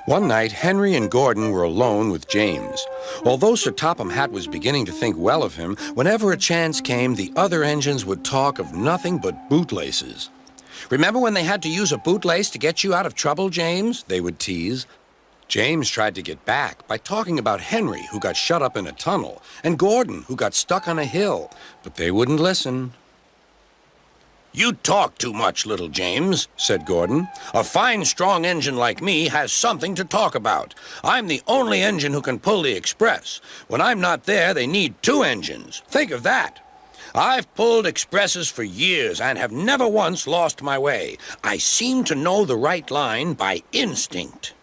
One night, Henry and Gordon were alone with James. Although Sir Topham Hatt was beginning to think well of him, whenever a chance came, the other engines would talk of nothing but bootlaces. "Remember when they had to use a bootlace to get you out of trouble, James?" they would tease. James tried to get back by talking about Henry, who got shut up in a tunnel, and Gordon, who got stuck on a hill, but they wouldn't listen. "You talk too much, little James," said Gordon. "A fine, strong engine like me has something to talk about. I'm the only engine who can pull the express. When I'm not there, they need two engines. Think of that. I've pulled expresses for years and have never once lost my way. I seem to know the right line by instinct."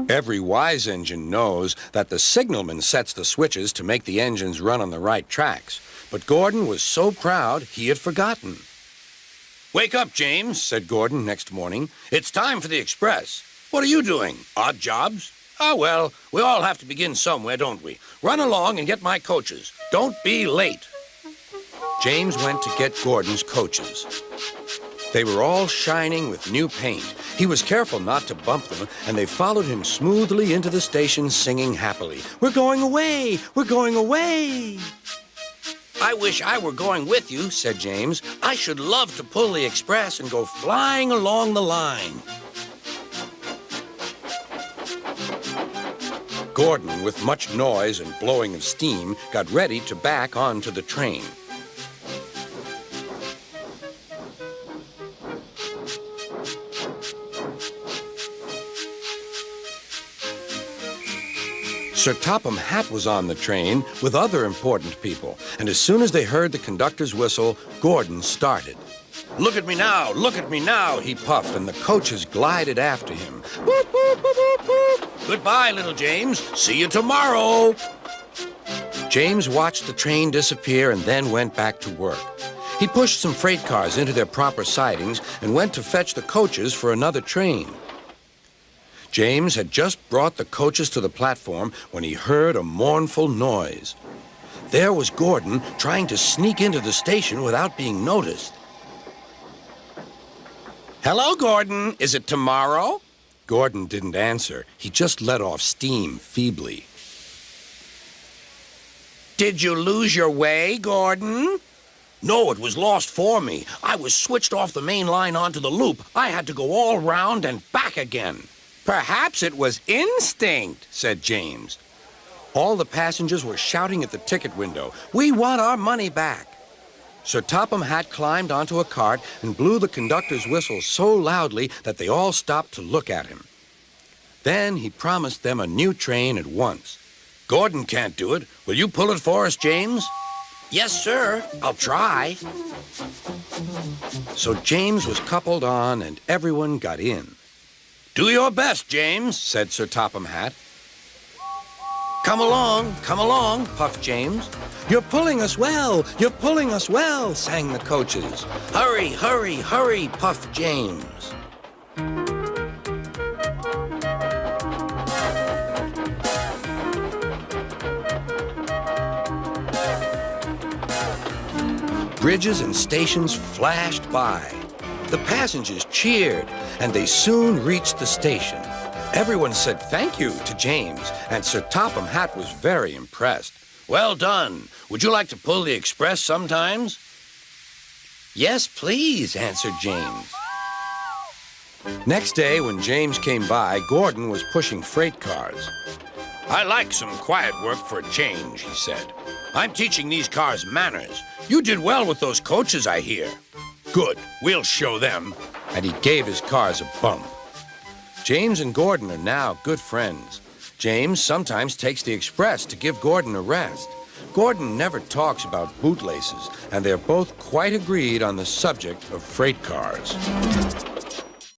Every wise engine knows that the signalman sets the switches to make the engines run on the right tracks. But Gordon was so proud he had forgotten. "Wake up, James," said Gordon next morning. "It's time for the express. What are you doing? Odd jobs? Ah, well, we all have to begin somewhere, don't we? Run along and get my coaches. Don't be late." James went to get Gordon's coaches. They were all shining with new paint. He was careful not to bump them, and they followed him smoothly into the station singing happily, "We're going away! We're going away!" "I wish I were going with you," said James. "I should love to pull the express and go flying along the line." Gordon, with much noise and blowing of steam, got ready to back onto the train. Sir Topham Hatt was on the train with other important people, and as soon as they heard the conductor's whistle, Gordon started. "Look at me now," he puffed, and the coaches glided after him. "Boop, boop, boop, boop, boop. Goodbye, little James. See you tomorrow." James watched the train disappear and then went back to work. He pushed some freight cars into their proper sidings and went to fetch the coaches for another train. James had just brought the coaches to the platform when he heard a mournful noise. There was Gordon trying to sneak into the station without being noticed. "Hello, Gordon. Is it tomorrow?" Gordon didn't answer. He just let off steam feebly. "Did you lose your way, Gordon?" "No, it was lost for me. I was switched off the main line onto the loop. I had to go all round and back again." "Perhaps it was instinct," said James. All the passengers were shouting at the ticket window, "We want our money back." Sir Topham Hatt climbed onto a cart and blew the conductor's whistle so loudly that they all stopped to look at him. Then he promised them a new train at once. "Gordon can't do it. Will you pull it for us, James?" "Yes, sir. I'll try." So James was coupled on and everyone got in. "Do your best, James," said Sir Topham Hatt. Come along, puffed James. "You're pulling us well, sang the coaches. "Hurry, hurry, hurry," puffed James. Bridges and stations flashed by. The passengers cheered, and they soon reached the station. Everyone said thank you to James, and Sir Topham Hatt was very impressed. "Well done. Would you like to pull the express sometimes?" "Yes, please," answered James. Next day, when James came by, Gordon was pushing freight cars. "I like some quiet work for a change," he said. "I'm teaching these cars manners. You did well with those coaches, I hear." "Good. We'll show them." And he gave his cars a bump. James and Gordon are now good friends. James sometimes takes the express to give Gordon a rest. Gordon never talks about bootlaces, and they're both quite agreed on the subject of freight cars.